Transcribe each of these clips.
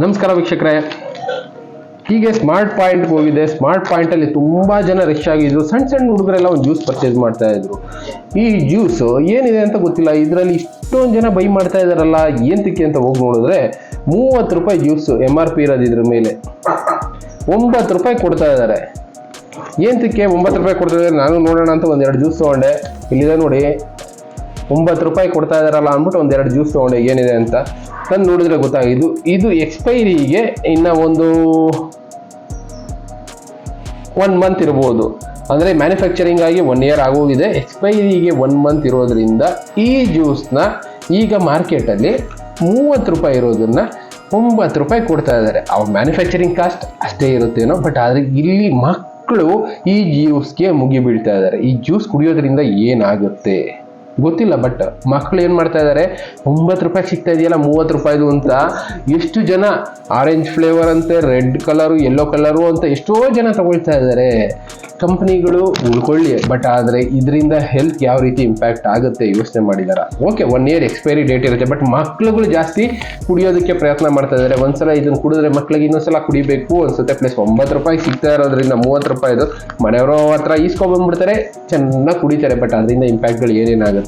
ನಮಸ್ಕಾರ ವೀಕ್ಷಕರೇ, ಹೀಗೆ ಸ್ಮಾರ್ಟ್ ಪಾಯಿಂಟ್ಗೆ ಹೋಗಿದೆ. ಸ್ಮಾರ್ಟ್ ಪಾಯಿಂಟಲ್ಲಿ ತುಂಬ ಜನ ರಶ್ ಆಗಿದ್ರು. ಸಣ್ಣ ಹುಡುಗರೆಲ್ಲ ಒಂದು ಜ್ಯೂಸ್ ಪರ್ಚೇಸ್ ಮಾಡ್ತಾ ಇದ್ರು. ಈ ಜ್ಯೂಸ್ ಏನಿದೆ ಅಂತ ಗೊತ್ತಿಲ್ಲ, ಇದರಲ್ಲಿ ಇಷ್ಟೊಂದು ಜನ ಬೈ ಮಾಡ್ತಾ ಇದ್ದಾರಲ್ಲ, ಏಂತಕ್ಕೆ ಅಂತ ಹೋಗಿ ನೋಡಿದ್ರೆ 30 ರೂಪಾಯಿ ಜ್ಯೂಸು MRP ಇರೋದು. ಇದ್ರ ಮೇಲೆ 9 ರೂಪಾಯಿ ಕೊಡ್ತಾ ಇದ್ದಾರೆ. ಏಂತಕ್ಕೆ 9 ರೂಪಾಯಿ ಕೊಡ್ತಾ ಇದ್ದಾರೆ? ನಾನು ನೋಡೋಣ ಅಂತ ಒಂದೆರಡು ಜ್ಯೂಸ್ ತೊಗೊಂಡೆ. ಇಲ್ಲಿದೆ ನೋಡಿ, 9 ರೂಪಾಯಿ ಕೊಡ್ತಾ ಇದ್ದಾರಲ್ಲ ಅಂದ್ಬಿಟ್ಟು ಒಂದೆರಡು ಜ್ಯೂಸ್ ತೊಗೊಂಡೆ ಏನಿದೆ ಅಂತ. ನಾನು ನೋಡಿದ್ರೆ ಗೊತ್ತಾಗಿದ್ದು ಇದು ಎಕ್ಸ್ಪೈರಿಗೆ ಇನ್ನು ಒಂದು 1 ಮಂತ್ ಇರ್ಬೋದು. ಅಂದರೆ ಮ್ಯಾನುಫ್ಯಾಕ್ಚರಿಂಗ್ ಆಗಿ 1 ಇಯರ್ ಆಗೋಗಿದೆ, ಎಕ್ಸ್ಪೈರಿಗೆ 1 ಮಂತ್ ಇರೋದ್ರಿಂದ ಈ ಜ್ಯೂಸ್ನ ಈಗ ಮಾರ್ಕೆಟಲ್ಲಿ 30 ರೂಪಾಯಿ ಇರೋದನ್ನ 9 ರೂಪಾಯಿ ಕೊಡ್ತಾ ಇದ್ದಾರೆ. ಅವ್ರ ಮ್ಯಾನುಫ್ಯಾಕ್ಚರಿಂಗ್ ಕಾಸ್ಟ್ ಅಷ್ಟೇ ಇರುತ್ತೇನೋ, ಬಟ್ ಆದರೆ ಇಲ್ಲಿ ಮಕ್ಕಳು ಈ ಜ್ಯೂಸ್ಗೆ ಮುಗಿ ಬೀಳ್ತಾ ಇದ್ದಾರೆ. ಈ ಜ್ಯೂಸ್ ಕುಡಿಯೋದ್ರಿಂದ ಏನಾಗುತ್ತೆ ಗೊತ್ತಿಲ್ಲ, ಬಟ್ ಮಕ್ಕಳು ಏನು ಮಾಡ್ತಾ ಇದ್ದಾರೆ, 9 ರೂಪಾಯಿ ಸಿಗ್ತಾ ಇದೆಯಲ್ಲ 30 ರೂಪಾಯಿದು ಅಂತ ಎಷ್ಟು ಜನ ಆರೆಂಜ್ ಫ್ಲೇವರ್ ಅಂತೆ, ರೆಡ್ ಕಲರು, ಯೆಲ್ಲೋ ಕಲರು ಅಂತ ಎಷ್ಟೋ ಜನ ತಗೊಳ್ತಾ ಇದ್ದಾರೆ. ಕಂಪ್ನಿಗಳು ಉಳ್ಕೊಳ್ಳಿ, ಬಟ್ ಆದರೆ ಇದರಿಂದ ಹೆಲ್ತ್ ಯಾವ ರೀತಿ ಇಂಪ್ಯಾಕ್ಟ್ ಆಗುತ್ತೆ ಯೋಚನೆ ಮಾಡಿದಾರ? ಓಕೆ, 1 ಇಯರ್ ಎಕ್ಸ್ಪೈರಿ ಡೇಟ್ ಇರುತ್ತೆ, ಬಟ್ ಮಕ್ಕಳುಗಳು ಜಾಸ್ತಿ ಕುಡಿಯೋದಕ್ಕೆ ಪ್ರಯತ್ನ ಮಾಡ್ತಾ ಇದ್ದಾರೆ. ಒಂದ್ಸಲ ಇದನ್ನು ಕುಡಿದ್ರೆ ಮಕ್ಕಳಿಗೆ ಇನ್ನೊಂದ್ಸಲ ಕುಡಿಬೇಕು ಅನ್ಸುತ್ತೆ. ಪ್ಲಸ್ 9 ರೂಪಾಯಿ ಸಿಗ್ತಾ ಇರೋದ್ರಿಂದ 30 ರೂಪಾಯಿದು ಮನೆಯವರ ಹತ್ರ ಈಸ್ಕೊಂಡ್ಬಂದ್ಬಿಡ್ತಾರೆ, ಚೆನ್ನಾಗಿ ಕುಡಿತಾರೆ. ಬಟ್ ಅದರಿಂದ ಇಂಪ್ಯಾಕ್ಟ್ಗಳು ಏನೇನಾಗುತ್ತೆ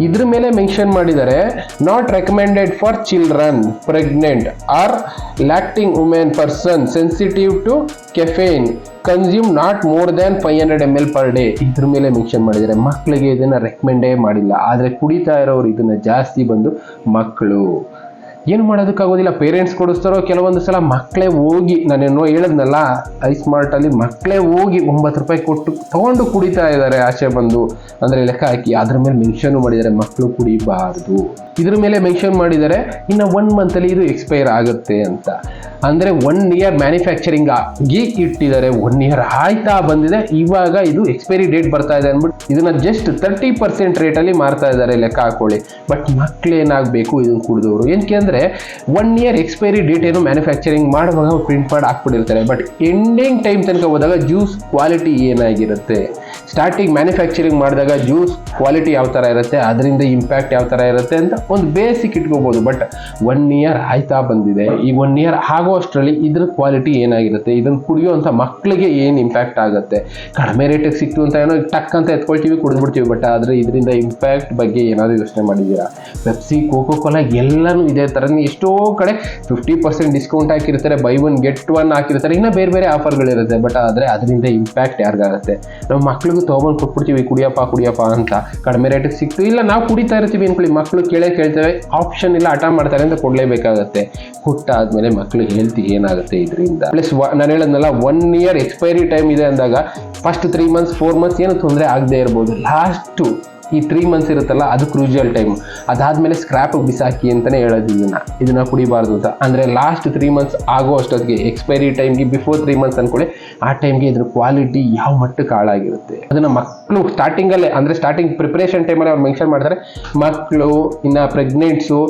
ಇದ್ರ ಮೇಲೆ ಮೆನ್ಷನ್ ಮಾಡಿದ್ದಾರೆ. Not recommended for children, pregnant or lactating women, person sensitive to caffeine, consume not more than 500 ml per day. ಇದ್ರ ಮೇಲೆ ಮೆನ್ಷನ್ ಮಾಡಿದ್ದಾರೆ. ಮಕ್ಕಳಿಗೆ ಇದನ್ನ ರೆಕಮೆಂಡೇ ಮಾಡಿಲ್ಲ, ಆದರೆ ಕುಡಿತಾ ಇರೋರು ಇದನ್ನ ಜಾಸ್ತಿ ಬಂದು ಮಕ್ಕಳು. ಏನು ಮಾಡೋದಕ್ಕಾಗೋದಿಲ್ಲ, ಪೇರೆಂಟ್ಸ್ ಕೊಡಿಸ್ತಾರೋ. ಕೆಲವೊಂದು ಸಲ ಮಕ್ಕಳೇ ಹೋಗಿ, ನಾನೇನೋ ಹೇಳಿದ್ನಲ್ಲ ಐಸ್ಮಾರ್ಟಲ್ಲಿ, ಮಕ್ಕಳೇ ಹೋಗಿ 9 ರೂಪಾಯಿ ಕೊಟ್ಟು ತಗೊಂಡು ಕುಡಿತಾ ಇದ್ದಾರೆ ಆಚೆ ಬಂದು. ಅಂದರೆ ಲೆಕ್ಕ ಹಾಕಿ ಅದ್ರ ಮೇಲೆ ಮೆನ್ಷನ್ ಮಾಡಿದ್ದಾರೆ, ಮಕ್ಕಳು ಕುಡಿಬಾರ್ದು. ಇದ್ರ ಮೇಲೆ ಮೆನ್ಷನ್ ಮಾಡಿದ್ದಾರೆ ಇನ್ನು 1 ಮಂತಲ್ಲಿ ಇದು ಎಕ್ಸ್ಪೈರ್ ಆಗುತ್ತೆ ಅಂತ. ಅಂದರೆ 1 ಇಯರ್ ಮ್ಯಾನುಫ್ಯಾಕ್ಚರಿಂಗ್ ಆಗಿ ಇಟ್ಟಿದ್ದಾರೆ. 1 ಇಯರ್ ಆಯ್ತಾ ಬಂದಿದೆ, ಇವಾಗ ಇದು ಎಕ್ಸ್ಪೈರಿ ಡೇಟ್ ಬರ್ತಾ ಇದೆ ಅಂದ್ಬಿಟ್ಟು ಇದನ್ನ ಜಸ್ಟ್ 30% ರೇಟಲ್ಲಿ ಮಾರ್ತಾ ಇದ್ದಾರೆ, ಲೆಕ್ಕ ಹಾಕೊಳ್ಳಿ. ಬಟ್ ಮಕ್ಕಳೇನಾಗಬೇಕು ಇದನ್ನು ಕುಡಿದವರು? ಏನಕ್ಕೆ ಅಂದರೆ 1 ಇಯರ್ ಎಕ್ಸ್ಪೈರಿ ಡೇಟ್ ಏನು ಮ್ಯಾನುಫ್ಯಾಕ್ಚರಿಂಗ್ ಮಾಡುವಾಗ ಪ್ರಿಂಟ್ ಮಾಡಿ ಹಾಕ್ಬಿಟ್ಟಿರ್ತಾರೆ. ಬಟ್ ಎಂಡಿಂಗ್ ಟೈಮ್ ತನಕ ಹೋದಾಗ ಜ್ಯೂಸ್ ಕ್ವಾಲಿಟಿ ಏನಾಗಿರುತ್ತೆ, ಸ್ಟಾರ್ಟಿಂಗ್ ಮ್ಯಾನುಫ್ಯಾಕ್ಚರಿಂಗ್ ಮಾಡಿದಾಗ ಜ್ಯೂಸ್ ಕ್ವಾಲಿಟಿ ಯಾವ ಥರ ಇರುತ್ತೆ, ಅದರಿಂದ ಇಂಪ್ಯಾಕ್ಟ್ ಯಾವ ಥರ ಇರುತ್ತೆ ಅಂತ ಒಂದು ಬೇಸಿಕ್ ಇಟ್ಕೋಬೋದು. ಬಟ್ 1 ಇಯರ್ ಆಯ್ತಾ ಬಂದಿದೆ, ಈ 1 ಇಯರ್ ಆಗೋ ಅಷ್ಟರಲ್ಲಿ ಇದ್ರ ಕ್ವಾಲಿಟಿ ಏನಾಗಿರುತ್ತೆ, ಇದನ್ನು ಕುಡಿಯೋಂಥ ಮಕ್ಕಳಿಗೆ ಏನು ಇಂಪ್ಯಾಕ್ಟ್ ಆಗುತ್ತೆ. ಕಡಿಮೆ ರೇಟಿಗೆ ಸಿಕ್ತು ಅಂತ ಏನೋ ಟಕ್ ಅಂತ ಎತ್ಕೊಳ್ತೀವಿ, ಕುಡಿದ್ಬಿಡ್ತೀವಿ. ಬಟ್ ಆದರೆ ಇದರಿಂದ ಇಂಪ್ಯಾಕ್ಟ್ ಬಗ್ಗೆ ಏನಾದರೂ ಯೋಚನೆ ಮಾಡಿದ್ದೀರಾ? ಪೆಪ್ಸಿ, ಕೋಕೋ ಕೋಲಾ ಎಲ್ಲನೂ ಇದೇ ಥರನೇ ಎಷ್ಟೋ ಕಡೆ 50% ಡಿಸ್ಕೌಂಟ್ ಹಾಕಿರ್ತಾರೆ, ಬೈ 1 get 1 ಹಾಕಿರ್ತಾರೆ, ಇನ್ನೂ ಬೇರೆ ಬೇರೆ ಆಫರ್ಗಳಿರುತ್ತೆ. ಬಟ್ ಆದರೆ ಅದರಿಂದ ಇಂಪ್ಯಾಕ್ಟ್ ಯಾರಿಗಾಗುತ್ತೆ? ನಾವು ಮಕ್ಳಿಗೂ ತೊಗೊಂಡು ಕೊಟ್ಬಿಡ್ತೀವಿ, ಕುಡಿಯಪ್ಪ ಅಂತ. ಕಡಿಮೆ ರೇಟಿಗೆ ಸಿಕ್ತು, ಇಲ್ಲ ನಾವು ಕುಡಿತಾ ಇರ್ತೀವಿ ಅನ್ಕೊಳ್ಳಿ, ಮಕ್ಕಳು ಕೇಳ್ತೇವೆ, ಆಪ್ಷನ್ ಇಲ್ಲ, ಹಠ ಮಾಡ್ತಾರೆ ಅಂತ ಕೊಡಲೇಬೇಕಾಗತ್ತೆ. ಕೊಟ್ಟಾದ್ಮೇಲೆ ಮಕ್ಕಳಿಗೆ ಹೆಲ್ತ್ ಏನಾಗುತ್ತೆ ಇದರಿಂದ? ಪ್ಲಸ್ ನಾನು ಹೇಳದ್ನಲ್ಲ 1 ಇಯರ್ ಎಕ್ಸ್ಪೈರಿ ಟೈಮ್ ಇದೆ ಅಂದಾಗ ಫಸ್ಟ್ 3 months 4 months ಏನು ತೊಂದರೆ ಆಗದೆ ಇರ್ಬೋದು. ಲಾಸ್ಟು ಈ 3 months ಇರುತ್ತಲ್ಲ, ಅದು ಕ್ರೂಷಿಯಲ್ ಟೈಮ್. ಅದಾದಮೇಲೆ ಸ್ಕ್ರ್ಯಾಪ್ ಬಿಸಾಕಿ ಅಂತಲೇ ಹೇಳೋದು ಇದನ್ನ ಕುಡಿಬಾರ್ದು ಅಂತ. ಅಂದರೆ ಲಾಸ್ಟ್ 3 months ಆಗೋ ಅಷ್ಟೊತ್ತಿಗೆ, ಎಕ್ಸ್ಪೈರಿ ಟೈಮ್ಗೆ ಬಿಫೋರ್ 3 months ಅಂದ್ಕೊಳ್ಳಿ, ಆ ಟೈಮ್ಗೆ ಇದ್ರ ಕ್ವಾಲಿಟಿ ಯಾವ ಮಟ್ಟಕ್ಕೆ ಹಾಳಾಗಿರುತ್ತೆ ಅದನ್ನು ಮಕ್ಕಳು ಸ್ಟಾರ್ಟಿಂಗಲ್ಲೇ, ಅಂದರೆ ಸ್ಟಾರ್ಟಿಂಗ್ ಪ್ರಿಪ್ರೇಷನ್ ಟೈಮಲ್ಲಿ ಅವ್ರು ಮೆನ್ಷನ್ ಮಾಡ್ತಾರೆ, ಮಕ್ಕಳು, ಇನ್ನು ಪ್ರೆಗ್ನೆಂಟ್ಸು,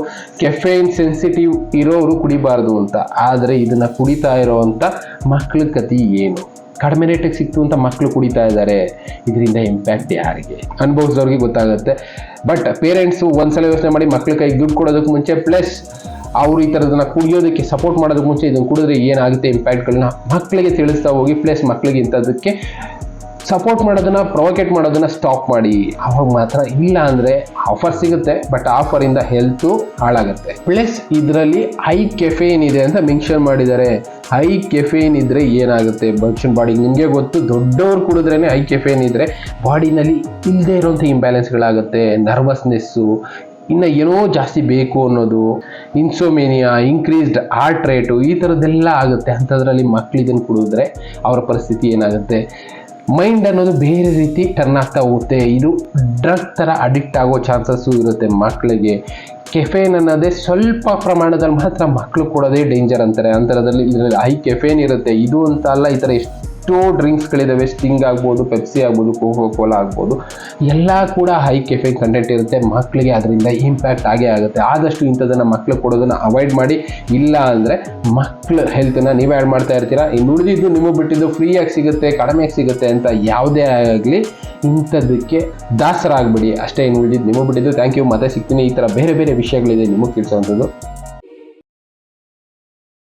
ಕೆಫೇನ್ ಸೆನ್ಸಿಟಿವ್ ಇರೋರು ಕುಡಿಬಾರ್ದು ಅಂತ. ಆದರೆ ಇದನ್ನು ಕುಡಿತಾ ಇರೋವಂಥ ಮಕ್ಕಳ ಕತೆ ಏನು? ಕಡಿಮೆ ರೇಟಿಗೆ ಸಿಕ್ತು ಅಂತ ಮಕ್ಕಳು ಕುಡಿತಾ ಇದ್ದಾರೆ, ಇದರಿಂದ ಇಂಪ್ಯಾಕ್ಟ್ ಯಾರಿಗೆ? ಅನುಭವಿಸಿದವ್ರಿಗೆ ಗೊತ್ತಾಗುತ್ತೆ. ಬಟ್ ಪೇರೆಂಟ್ಸು ಒಂದ್ಸಲ ಯೋಚನೆ ಮಾಡಿ, ಮಕ್ಕಳ ಕೈಗೆ ದುಡ್ಡು ಕೊಡೋದಕ್ಕೆ ಮುಂಚೆ, ಪ್ಲಸ್ ಅವರು ಈ ಥರದನ್ನ ಕುಡಿಯೋದಕ್ಕೆ ಸಪೋರ್ಟ್ ಮಾಡೋದಕ್ಕೆ ಮುಂಚೆ ಇದನ್ನು ಕುಡಿದ್ರೆ ಏನಾಗುತ್ತೆ ಇಂಪ್ಯಾಕ್ಟ್ಗಳನ್ನ ಮಕ್ಕಳಿಗೆ ತಿಳಿಸ್ತಾ ಹೋಗಿ. ಪ್ಲಸ್ ಮಕ್ಕಳಿಗೆ ಇಂಥದಕ್ಕೆ ಸಪೋರ್ಟ್ ಮಾಡೋದನ್ನ, ಪ್ರೊವೊಕೇಟ್ ಮಾಡೋದನ್ನ ಸ್ಟಾಪ್ ಮಾಡಿ. ಅವಾಗ ಮಾತ್ರ, ಇಲ್ಲ ಅಂದರೆ ಆಫರ್ ಸಿಗುತ್ತೆ, ಬಟ್ ಆಫರಿಂದ ಹೆಲ್ತು ಹಾಳಾಗುತ್ತೆ. ಪ್ಲಸ್ ಇದರಲ್ಲಿ ಹೈ ಕೆಫೇನ್ ಇದೆ ಅಂತ ಮೆನ್ಷನ್ ಮಾಡಿದ್ದಾರೆ. ಹೈ ಕೆಫೇನ್ ಇದ್ದರೆ ಏನಾಗುತ್ತೆ ಮನುಷ್ಯನ ಬಾಡಿಗೆ? ನಿಮಗೆ ಗೊತ್ತು, ದೊಡ್ಡವ್ರು ಕುಡಿದ್ರೇ ಹೈ ಕೆಫೇನ್ ಇದ್ದರೆ ಬಾಡಿನಲ್ಲಿ ಇಲ್ಲದೆ ಇರೋಂಥ ಇಂಬ್ಯಾಲೆನ್ಸ್ಗಳಾಗುತ್ತೆ, ನರ್ವಸ್ನೆಸ್ಸು, ಇನ್ನು ಏನೋ ಜಾಸ್ತಿ ಬೇಕು ಅನ್ನೋದು, ಇನ್ಸೋಮೇನಿಯಾ, ಇನ್ಕ್ರೀಸ್ಡ್ ಹಾರ್ಟ್ ರೇಟು, ಈ ಥರದ್ದೆಲ್ಲ ಆಗುತ್ತೆ. ಅಂಥದ್ರಲ್ಲಿ ಮಕ್ಕಳು ಇದನ್ನು ಕುಡಿದ್ರೆ ಅವರ ಪರಿಸ್ಥಿತಿ ಏನಾಗುತ್ತೆ? ಮೈಂಡ್ ಅನ್ನೋದು ಬೇರೆ ರೀತಿ ಟರ್ನ್ ಆಗ್ತಾ ಹೋಗುತ್ತೆ. ಇದು ಡ್ರಗ್ ಥರ ಅಡಿಕ್ಟ್ ಆಗೋ ಚಾನ್ಸಸ್ಸು ಇರುತ್ತೆ ಮಕ್ಕಳಿಗೆ. ಕೆಫೇನ್ ಅನ್ನೋದೇ ಸ್ವಲ್ಪ ಪ್ರಮಾಣದಲ್ಲಿ ಮಾತ್ರ ಮಕ್ಕಳು ಕೊಡೋದೇ ಡೇಂಜರ್ ಅಂತಾರೆ. ಅಂಥದ್ರಲ್ಲಿ ಇದರಲ್ಲಿ ಹೈ ಕೆಫೇನ್ ಇರುತ್ತೆ. ಇದು ಅಂತ ಅಲ್ಲ, ಈ ಥರ ಎಷ್ಟೋ ಡ್ರಿಂಕ್ಸ್ಗಳಿದ್ದಾವೆ, ಸ್ಟಿಂಗ್ ಆಗ್ಬೋದು, ಪೆಪ್ಸಿ ಆಗ್ಬೋದು, ಕೋಕೋ ಕೋಲಾ ಆಗ್ಬೋದು, ಎಲ್ಲ ಕೂಡ ಹೈ ಕೆಫೇನ್ ಕಂಟೆಂಟ್ ಇರುತ್ತೆ. ಮಕ್ಕಳಿಗೆ ಅದರಿಂದ ಇಂಪ್ಯಾಕ್ಟ್ ಆಗೇ ಆಗುತ್ತೆ. ಆದಷ್ಟು ಇಂಥದನ್ನು ಮಕ್ಕಳು ಕೊಡೋದನ್ನು ಅವಾಯ್ಡ್ ಮಾಡಿ. ಇಲ್ಲ ಅಂದರೆ ಮಕ್ಕಳ ಹೆಲ್ತನ್ನು ನೀವೇ ಆ್ಯಡ್ ಮಾಡ್ತಾ ಇರ್ತೀರಾ. ಇನ್ನು ಉಳಿದಿದ್ದು ನಿಮಗೆ ಬಿಟ್ಟಿದ್ದು ಫ್ರೀಯಾಗಿ ಸಿಗುತ್ತೆ, ಕಡಿಮೆಗೆ ಸಿಗುತ್ತೆ ಅಂತ ಯಾವುದೇ ಆಗಲಿ ಇಂಥದ್ದಕ್ಕೆ ದಾಸರಾಗಬೇಡಿ ಅಷ್ಟೇ. ಇನ್ನು ಉಳಿದಿದ್ದು ನಿಮಗೆ ಬಿಟ್ಟಿದ್ದು. Thank you. ಮತ್ತೆ ಸಿಗ್ತೀನಿ. ಈ ಥರ ಬೇರೆ ಬೇರೆ ವಿಷಯಗಳಿದೆ ನಿಮಗೆ ತಿಳಿಸೋವಂಥದ್ದು.